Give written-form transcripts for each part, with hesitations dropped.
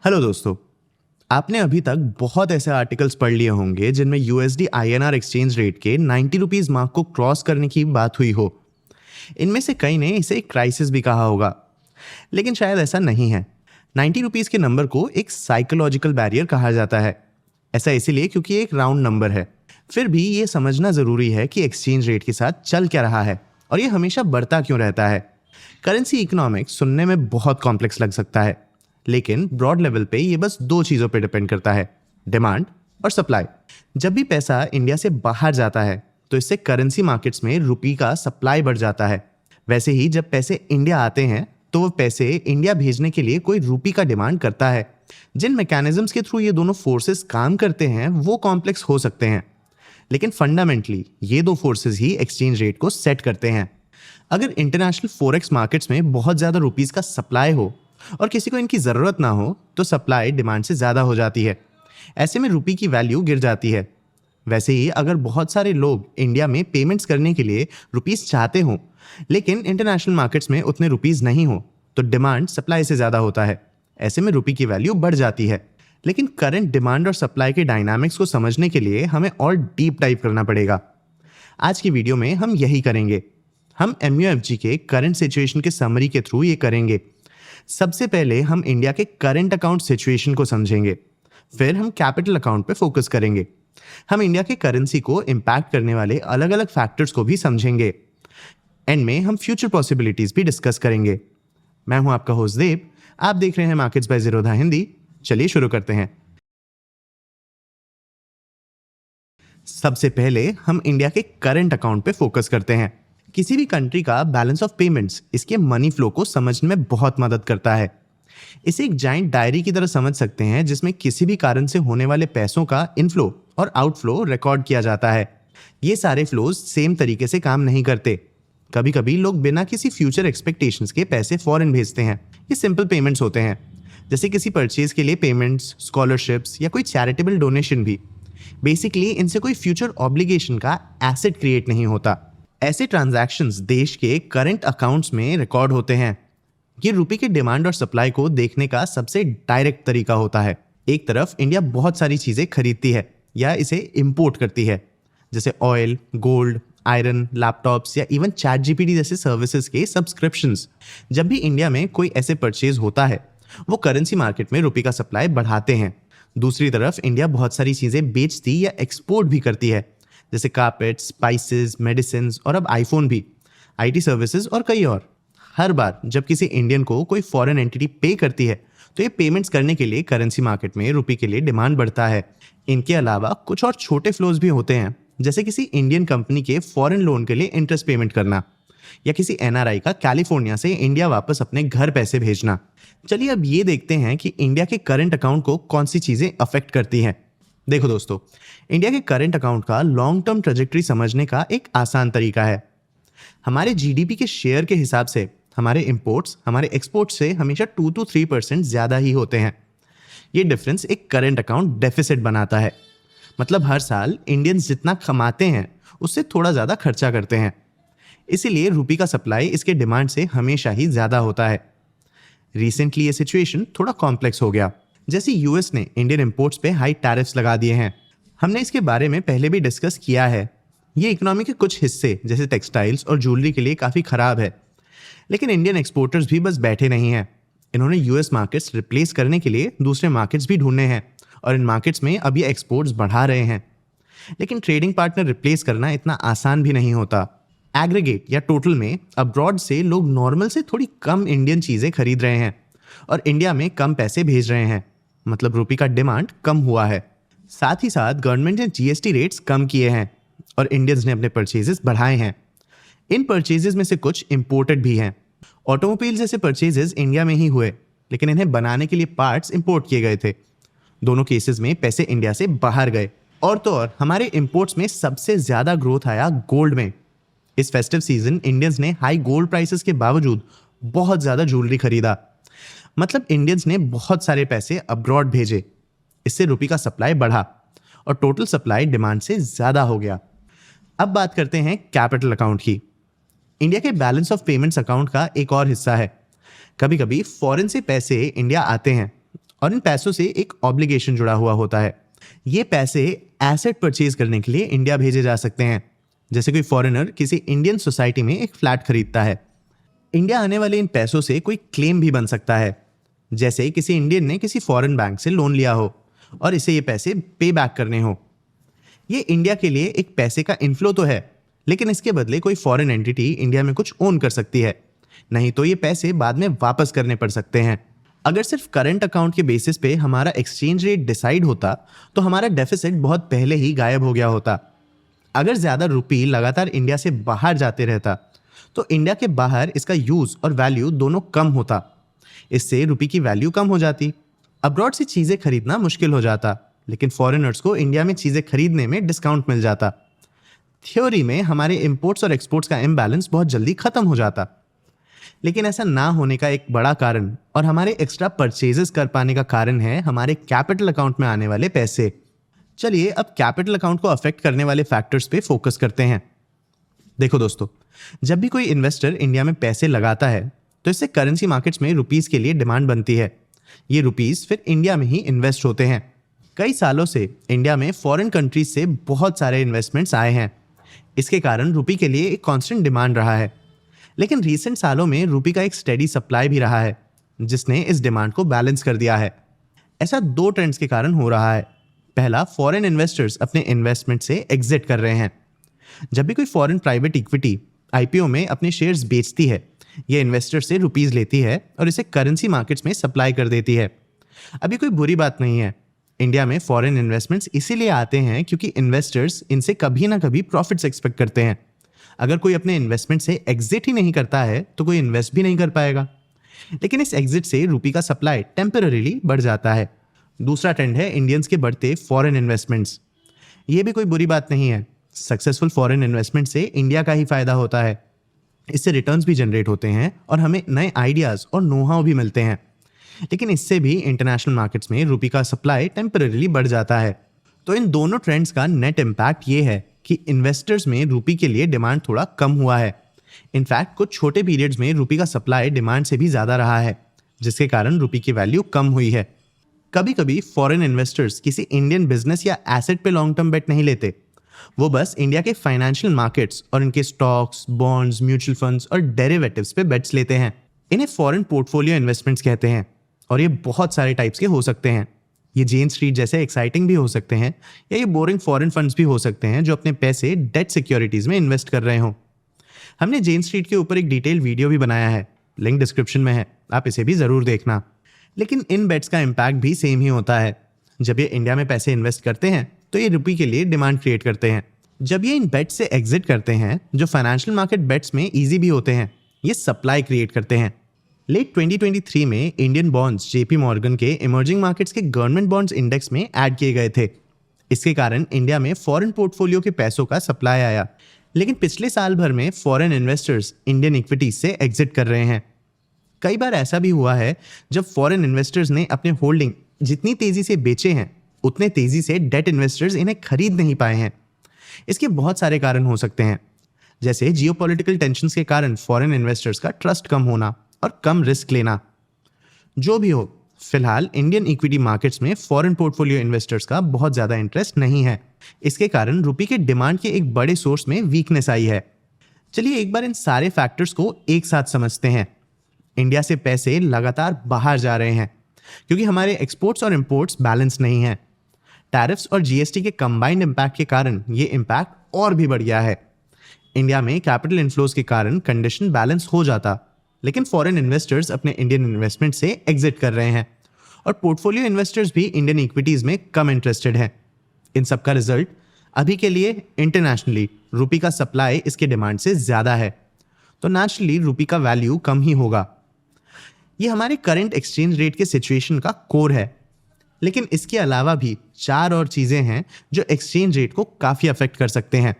Hello दोस्तों। आपने अभी तक बहुत ऐसे आर्टिकल्स पढ़ लिए होंगे जिनमें यूएसडी आईएनआर एक्सचेंज रेट के 90 रुपीस मार्क को क्रॉस करने की बात हुई हो। इनमें से कई ने इसे एक क्राइसिस भी कहा होगा, लेकिन शायद ऐसा नहीं है। 90 रुपीस के नंबर को एक साइकोलॉजिकल बैरियर कहा जाता है। ऐसा इसीलिए क्योंकि ये एक राउंड नंबर है। फिर भी ये समझना जरूरी है कि एक्सचेंज रेट के साथ चल क्या रहा है और ये हमेशा बढ़ता क्यों रहता है। करेंसी इकोनॉमिक्स सुनने में बहुत कॉम्प्लेक्स लग सकता है, लेकिन ब्रॉड लेवल पे ये बस दो चीज़ों पे डिपेंड करता है, डिमांड और सप्लाई। जब भी पैसा इंडिया से बाहर जाता है तो इससे करेंसी मार्केट्स में रुपी का सप्लाई बढ़ जाता है। वैसे ही जब पैसे इंडिया आते हैं तो वो पैसे इंडिया भेजने के लिए कोई रुपी का डिमांड करता है। जिन मैकेनिज्म्स के थ्रू ये दोनों फोर्सेस काम करते हैं वो कॉम्प्लेक्स हो सकते हैं, लेकिन फंडामेंटली ये दो फोर्सेस ही एक्सचेंज रेट को सेट करते हैं। अगर इंटरनेशनल फॉरेक्स मार्केट्स में बहुत ज़्यादा रुपीस का सप्लाई हो और किसी को इनकी ज़रूरत ना हो तो सप्लाई डिमांड से ज़्यादा हो जाती है। ऐसे में रुपी की वैल्यू गिर जाती है। वैसे ही अगर बहुत सारे लोग इंडिया में पेमेंट्स करने के लिए रुपीस चाहते हों, लेकिन इंटरनेशनल मार्केट्स में उतने रुपीस नहीं हो, तो डिमांड सप्लाई से ज़्यादा होता है। ऐसे में रुपी की वैल्यू बढ़ जाती है। लेकिन करंट डिमांड और सप्लाई के डायनामिक्स को समझने के लिए हमें और डीप डाइव करना पड़ेगा। आज की वीडियो में हम यही करेंगे। हम MUFG के करंट सिचुएशन के समरी के थ्रू ये करेंगे। सबसे पहले हम इंडिया के करंट अकाउंट सिचुएशन को समझेंगे, फिर हम कैपिटल अकाउंट पे फोकस करेंगे। हम इंडिया के करेंसी को इम्पैक्ट करने वाले अलग अलग फैक्टर्स को भी समझेंगे। एंड में हम फ्यूचर पॉसिबिलिटीज भी डिस्कस करेंगे। मैं हूं आपका होस्ट देव, आप देख रहे हैं मार्केट्स बाय ज़ीरोधा हिंदी। चलिए शुरू करते हैं। सबसे पहले हम इंडिया के करंट अकाउंट पे फोकस करते हैं। किसी भी कंट्री का बैलेंस ऑफ पेमेंट्स इसके मनी फ्लो को समझने में बहुत मदद करता है। इसे एक जाइंट डायरी की तरह समझ सकते हैं जिसमें किसी भी कारण से होने वाले पैसों का इनफ्लो और आउटफ्लो रिकॉर्ड किया जाता है। ये सारे फ्लोज सेम तरीके से काम नहीं करते। कभी कभी लोग बिना किसी फ्यूचर एक्सपेक्टेशंस के पैसे फॉरेन भेजते हैं। ये सिंपल पेमेंट्स होते हैं, जैसे किसी परचेज के लिए पेमेंट्स, स्कॉलरशिप्स या कोई चैरिटेबल डोनेशन भी। बेसिकली इनसे कोई फ्यूचर ऑब्लिगेशन का एसेट क्रिएट नहीं होता। ऐसे ट्रांजैक्शंस देश के करंट अकाउंट्स में रिकॉर्ड होते हैं। ये रुपए के डिमांड और सप्लाई को देखने का सबसे डायरेक्ट तरीका होता है। एक तरफ इंडिया बहुत सारी चीजें खरीदती है या इसे इंपोर्ट करती है, जैसे ऑयल, गोल्ड, आयरन, लैपटॉप्स या इवन ChatGPT जैसे सर्विसेज के सब्सक्रिप्शंस। जब भी इंडिया में कोई ऐसे परचेज होता है वो करेंसी मार्केट में रुपए का सप्लाई बढ़ाते हैं। दूसरी तरफ इंडिया बहुत सारी चीजें बेचती या एक्सपोर्ट भी करती है, जैसे कारपेट, स्पाइसेस, मेडिसिन और अब आईफोन भी, IT सर्विसेज और कई और। हर बार जब किसी इंडियन को कोई फॉरेन एंटिटी पे करती है तो ये पेमेंट्स करने के लिए करेंसी मार्केट में रुपए के लिए डिमांड बढ़ता है। इनके अलावा कुछ और छोटे फ्लोज भी होते हैं, जैसे किसी इंडियन कंपनी के फॉरेन लोन के लिए इंटरेस्ट पेमेंट करना या किसी NRI का कैलिफोर्निया से इंडिया वापस अपने घर पैसे भेजना। चलिए अब ये देखते हैं कि इंडिया के करंट अकाउंट को कौन सी चीजें अफेक्ट करती हैं। देखो दोस्तों, इंडिया के करंट अकाउंट का लॉन्ग टर्म ट्रेजेक्टरी समझने का एक आसान तरीका है। हमारे GDP के शेयर के हिसाब से हमारे इंपोर्ट्स हमारे एक्सपोर्ट्स से हमेशा 2 to 3% ज़्यादा ही होते हैं। ये डिफरेंस एक करंट अकाउंट डेफिसिट बनाता है। मतलब हर साल इंडियंस जितना कमाते हैं उससे थोड़ा ज़्यादा खर्चा करते हैं। इसीलिए रुपये का सप्लाई इसके डिमांड से हमेशा ही ज़्यादा होता है। रिसेंटली ये सिचुएशन थोड़ा कॉम्प्लेक्स हो गया, जैसे US ने इंडियन इंपोर्ट्स पे हाई टैरिफ्स लगा दिए हैं। हमने इसके बारे में पहले भी डिस्कस किया है। ये इकोनॉमी के कुछ हिस्से जैसे टेक्सटाइल्स और ज्वेलरी के लिए काफ़ी ख़राब है, लेकिन इंडियन एक्सपोर्टर्स भी बस बैठे नहीं हैं। इन्होंने US मार्केट्स रिप्लेस करने के लिए दूसरे मार्केट्स भी ढूंढने हैं और इन मार्केट्स में अब ये एक्सपोर्ट्स बढ़ा रहे हैं। लेकिन ट्रेडिंग पार्टनर रिप्लेस करना इतना आसान भी नहीं होता। एग्रीगेट या टोटल में अब्रॉड से लोग नॉर्मल से थोड़ी कम इंडियन चीज़ें खरीद रहे हैं और इंडिया में कम पैसे भेज रहे हैं। मतलब रुपये का डिमांड कम हुआ है। साथ ही साथ गवर्नमेंट ने GST रेट्स कम किए हैं और इंडियंस ने अपने परचेजेस बढ़ाए हैं। इन परचेजेस में से कुछ इंपोर्टेड भी हैं। ऑटोमोबाइल जैसे परचेजेस इंडिया में ही हुए, लेकिन इन्हें बनाने के लिए पार्ट्स इंपोर्ट किए गए थे। दोनों केसेस में पैसे इंडिया से बाहर गए। और तो और हमारे इंपोर्ट्स में सबसे ज़्यादा ग्रोथ आया गोल्ड में। इस फेस्टिव सीजन इंडियंस ने हाई गोल्ड प्राइसेस के बावजूद बहुत ज़्यादा ज्वेलरी खरीदा। मतलब इंडियंस ने बहुत सारे पैसे अब्रॉड भेजे। इससे रुपये का सप्लाई बढ़ा और टोटल सप्लाई डिमांड से ज़्यादा हो गया। अब बात करते हैं कैपिटल अकाउंट की। इंडिया के बैलेंस ऑफ पेमेंट्स अकाउंट का एक और हिस्सा है। कभी कभी फॉरेन से पैसे इंडिया आते हैं और इन पैसों से एक ऑब्लिगेशन जुड़ा हुआ होता है। ये पैसे एसेट परचेज करने के लिए इंडिया भेजे जा सकते हैं। जैसे कोई फॉरेनर किसी इंडियन सोसाइटी में एक फ्लैट खरीदता है, इंडिया आने वाले इन पैसों से कोई क्लेम भी बन सकता है। जैसे किसी इंडियन ने किसी फॉरेन बैंक से लोन लिया हो और इसे ये पैसे पे बैक करने हो। ये इंडिया के लिए एक पैसे का इनफ्लो तो है, लेकिन इसके बदले कोई फॉरेन एंटिटी इंडिया में कुछ ओन कर सकती है, नहीं तो ये पैसे बाद में वापस करने पड़ सकते हैं। अगर सिर्फ करंट अकाउंट के बेसिस पे हमारा एक्सचेंज रेट डिसाइड होता तो हमारा डेफिसिट बहुत पहले ही गायब हो गया होता। अगर ज्यादा रुपी लगातार इंडिया से बाहर जाते रहता तो इंडिया के बाहर इसका यूज और वैल्यू दोनों कम होता। इससे रुपी की वैल्यू कम हो जाती, अब्रॉड से चीजें खरीदना मुश्किल हो जाता, लेकिन फॉरेनर्स को इंडिया में चीजें खरीदने में डिस्काउंट मिल जाता। थ्योरी में हमारे इंपोर्ट्स और एक्सपोर्ट्स का इम्बैलेंस बहुत जल्दी खत्म हो जाता। लेकिन ऐसा ना होने का एक बड़ा कारण और हमारे एक्स्ट्रा परचेजेस कर पाने का कारण है हमारे कैपिटल अकाउंट में आने वाले पैसे। चलिए अब कैपिटल अकाउंट को अफेक्ट करने वाले फैक्टर्स पे फोकस करते हैं। देखो दोस्तों, जब भी कोई इन्वेस्टर इंडिया में पैसे लगाता है तो इससे करेंसी मार्केट्स में रुपीस के लिए डिमांड बनती है। ये रुपीस फिर इंडिया में ही इन्वेस्ट होते हैं। कई सालों से इंडिया में फॉरेन कंट्रीज से बहुत सारे इन्वेस्टमेंट्स आए हैं। इसके कारण रुपी के लिए एक कांस्टेंट डिमांड रहा है। लेकिन रीसेंट सालों में रुपी का एक स्टेडी सप्लाई भी रहा है, जिसने इस डिमांड को बैलेंस कर दिया है। ऐसा दो ट्रेंड्स के कारण हो रहा है। पहला, फॉरेन इन्वेस्टर्स अपने इन्वेस्टमेंट से एग्जिट कर रहे हैं। जब भी कोई फॉरेन प्राइवेट इक्विटी आईपीओ में अपने शेयर्स बेचती है, ये इन्वेस्टर से रुपीस लेती है और इसे करेंसी मार्केट्स में सप्लाई कर देती है। अभी कोई बुरी बात नहीं है। इंडिया में फॉरेन इन्वेस्टमेंट्स इसीलिए आते हैं क्योंकि इन्वेस्टर्स इनसे कभी ना कभी प्रॉफिट्स एक्सपेक्ट करते हैं। अगर कोई अपने इन्वेस्टमेंट से एग्जिट ही नहीं करता है तो कोई इन्वेस्ट भी नहीं कर पाएगा। लेकिन इस एग्जिट से रुपी का सप्लाई टेम्पररीली बढ़ जाता है। दूसरा ट्रेंड है इंडियंस के बढ़ते फॉरेन इन्वेस्टमेंट्स। ये भी कोई बुरी बात नहीं है। सक्सेसफुल फॉरेन इन्वेस्टमेंट से इंडिया का ही फायदा होता है। इससे रिटर्न्स भी जनरेट होते हैं और हमें नए आइडियाज़ और नो हाउ भी मिलते हैं। लेकिन इससे भी इंटरनेशनल मार्केट्स में रुपी का सप्लाई टेम्पररीली बढ़ जाता है। तो इन दोनों ट्रेंड्स का नेट इम्पैक्ट ये है कि इन्वेस्टर्स में रुपी के लिए डिमांड थोड़ा कम हुआ है। इनफैक्ट कुछ छोटे पीरियड्स में रुपी का सप्लाई डिमांड से भी ज़्यादा रहा है, जिसके कारण रुपी की वैल्यू कम हुई है। कभी कभी फॉरेन इन्वेस्टर्स किसी इंडियन बिजनेस या एसेट पे लॉन्ग टर्म बेट नहीं लेते। वो बस इंडिया के फाइनेंशियल मार्केट्स और इनके स्टॉक्स, बॉन्ड्स, म्यूचुअल फंड्स और डेरिवेटिव्स पे बेट्स लेते हैं। इन्हें फॉरेन पोर्टफोलियो इन्वेस्टमेंट्स कहते हैं और ये बहुत सारे टाइप्स के हो सकते हैं। ये जेन स्ट्रीट जैसे एक्साइटिंग भी हो सकते हैं या ये बोरिंग फॉरेन फंड्स भी हो सकते हैं जो अपने पैसे डेट सिक्योरिटीज में इन्वेस्ट कर रहे हों। हमने जेन स्ट्रीट के ऊपर एक डिटेल वीडियो भी बनाया है, लिंक डिस्क्रिप्शन में है, आप इसे भी ज़रूर देखना। लेकिन इन बेट्स का इम्पैक्ट भी सेम ही होता है। जब ये इंडिया में पैसे इन्वेस्ट करते हैं तो ये रुपी के लिए डिमांड क्रिएट करते हैं। जब ये इन बेट्स से एग्जिट करते हैं, जो फाइनेंशियल मार्केट बेट्स में ईजी भी होते हैं, ये सप्लाई क्रिएट करते हैं। लेट 2023 में इंडियन बॉन्ड्स जेपी मॉर्गन के इमर्जिंग मार्केट्स के गवर्नमेंट बॉन्ड्स इंडेक्स में ऐड किए गए थे। इसके कारण इंडिया में फॉरेन पोर्टफोलियो के पैसों का सप्लाई आया। लेकिन पिछले साल भर में फॉरेन इन्वेस्टर्स इंडियन इक्विटीज से एग्जिट कर रहे हैं। कई बार ऐसा भी हुआ है जब फॉरेन इन्वेस्टर्स ने अपने होल्डिंग जितनी तेजी से बेचे हैं, उतने तेजी से डेट इन्वेस्टर्स इन्हें खरीद नहीं पाए हैं। इसके बहुत सारे कारण हो सकते हैं, जैसे जियोपॉलिटिकल टेंशंस के कारण फॉरेन इन्वेस्टर्स का ट्रस्ट कम होना और कम रिस्क लेना। जो भी हो, फिलहाल इंडियन इक्विटी मार्केट्स में फॉरेन पोर्टफोलियो इन्वेस्टर्स का बहुत ज़्यादा इंटरेस्ट नहीं है। इसके कारण रुपी के डिमांड के एक बड़े सोर्स में वीकनेस आई है। चलिए एक बार इन सारे फैक्टर्स को एक साथ समझते हैं। इंडिया से पैसे लगातार बाहर जा रहे हैं क्योंकि हमारे एक्सपोर्ट्स और इंपोर्ट्स बैलेंस नहीं हैं। टैरिफ्स और जीएसटी के कंबाइंड इम्पैक्ट के कारण ये इम्पैक्ट और भी बढ़ गया है। इंडिया में कैपिटल इनफ्लोज के कारण कंडीशन बैलेंस हो जाता, लेकिन फॉरेन इन्वेस्टर्स अपने इंडियन इन्वेस्टमेंट से एग्जिट कर रहे हैं और पोर्टफोलियो इन्वेस्टर्स भी इंडियन इक्विटीज में कम इंटरेस्टेड हैं। इन सब का रिजल्ट अभी के लिए इंटरनेशनली रुपी का सप्लाई इसके डिमांड से ज़्यादा है, तो नेचुरली रुपी का वैल्यू कम ही होगा। ये हमारे करंट एक्सचेंज रेट के सिचुएशन का कोर है। लेकिन इसके अलावा भी 4 और चीज़ें हैं जो एक्सचेंज रेट को काफ़ी अफेक्ट कर सकते हैं।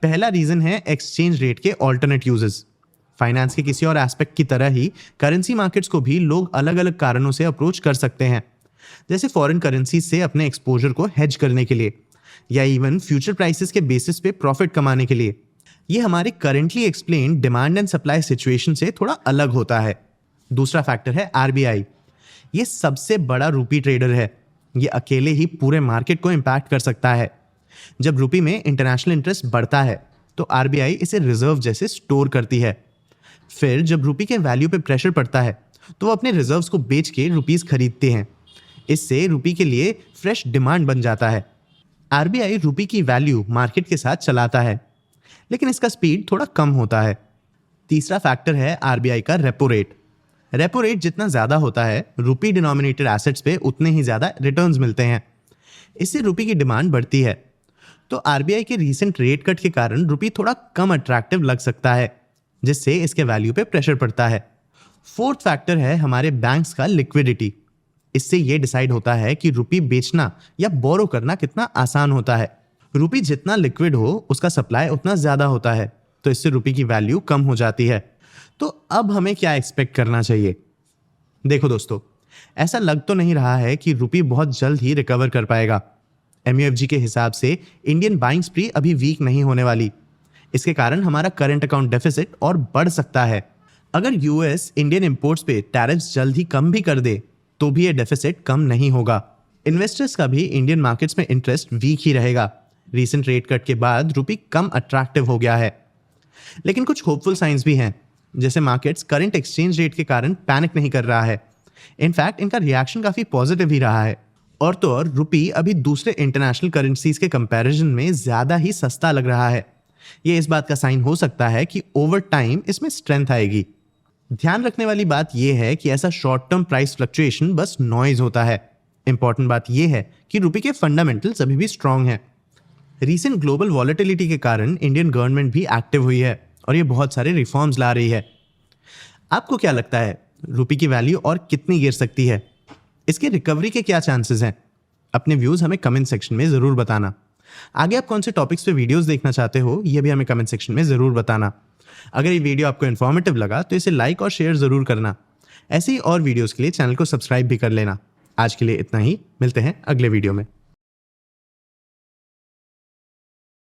पहला रीज़न है एक्सचेंज रेट के ऑल्टरनेट यूजेस। फाइनेंस के किसी और एस्पेक्ट की तरह ही करेंसी मार्केट्स को भी लोग अलग अलग कारणों से अप्रोच कर सकते हैं, जैसे फॉरेन करेंसी से अपने एक्सपोजर को हेज करने के लिए या इवन फ्यूचर प्राइसेस के बेसिस पे प्रॉफिट कमाने के लिए। ये हमारे currently explain demand and supply situation से थोड़ा अलग होता है। दूसरा फैक्टर है आरबीआई। ये सबसे बड़ा रूपी ट्रेडर है। ये अकेले ही पूरे मार्केट को इम्पैक्ट कर सकता है। जब रूपी में इंटरनेशनल इंटरेस्ट बढ़ता है तो आरबीआई इसे रिजर्व जैसे स्टोर करती है। फिर जब रूपी के वैल्यू पे प्रेशर पड़ता है तो वो अपने रिजर्व्स को बेच के रुपीस खरीदते हैं। इससे रूपी के लिए फ्रेश डिमांड बन जाता है। आरबीआई रूपी की वैल्यू मार्केट के साथ चलाता है, लेकिन इसका स्पीड थोड़ा कम होता है। तीसरा फैक्टर है आरबीआई का रेपो रेट। रेपो रेट जितना ज्यादा होता है, रूपी डिनोमिनेटेड एसेट्स पे उतने ही ज्यादा रिटर्न्स मिलते हैं। इससे रूपी की डिमांड बढ़ती है। तो आरबीआई के रीसेंट रेट कट के कारण रूपी थोड़ा कम अट्रैक्टिव लग सकता है, जिससे इसके वैल्यू पे प्रेशर पड़ता है। फोर्थ फैक्टर है हमारे बैंक्स का लिक्विडिटी। इससे ये डिसाइड होता है कि रुपी बेचना या बोरो करना कितना आसान होता है। रुपी जितना लिक्विड हो उसका सप्लाई उतना ज्यादा होता है, तो इससे रुपी की वैल्यू कम हो जाती है। तो अब हमें क्या एक्सपेक्ट करना चाहिए? देखो दोस्तों, ऐसा लग तो नहीं रहा है कि रुपी बहुत जल्द ही रिकवर कर पाएगा। एमयूएफजी के हिसाब से इंडियन बाइंग स्प्री अभी वीक नहीं होने वाली। इसके कारण हमारा करंट अकाउंट डेफिसिट और बढ़ सकता है। अगर यूएस इंडियन इंपोर्ट्स पे टैरिफ्स जल्द ही कम भी कर दे तो भी ये डेफिसिट कम नहीं होगा। इन्वेस्टर्स का भी इंडियन मार्केट्स में इंटरेस्ट वीक ही रहेगा। रीसेंट रेट कट के बाद रुपी कम अट्रैक्टिव हो गया है। लेकिन कुछ होपफुल साइंस भी हैं, जैसे मार्केट्स करंट एक्सचेंज रेट के कारण पैनिक नहीं कर रहा है। इनफैक्ट इनका रिएक्शन काफी पॉजिटिव ही रहा है। और तो और रुपी अभी दूसरे इंटरनेशनल करेंसीज के कंपैरिजन में ज्यादा ही सस्ता लग रहा है। ये इस बात का साइन हो सकता है कि ओवर टाइम इसमें स्ट्रेंथ आएगी। ध्यान रखने वाली बात यह है कि ऐसा शॉर्ट टर्म प्राइस फ्लक्चुएशन बस नॉइज होता है। इंपॉर्टेंट बात यह है कि रुपी के फंडामेंटल्स अभी भी स्ट्रांग हैं। रीसेंट ग्लोबल वॉलेटिलिटी के कारण इंडियन गवर्नमेंट भी एक्टिव हुई है और ये बहुत सारे रिफॉर्म्स ला रही है। आपको क्या लगता है, रुपी की वैल्यू और कितनी गिर सकती है? इसके रिकवरी के क्या चांसेस हैं? अपने व्यूज हमें कमेंट सेक्शन में जरूर बताना। आगे आप कौन से टॉपिक्स पे वीडियोस देखना चाहते हो, ये भी हमें कमेंट सेक्शन में जरूर बताना। अगर ये वीडियो आपको इन्फॉर्मेटिव लगा तो इसे लाइक और शेयर जरूर करना। ऐसे ही और वीडियोस के लिए चैनल को सब्सक्राइब भी कर लेना। आज के लिए इतना ही, मिलते हैं अगले वीडियो में।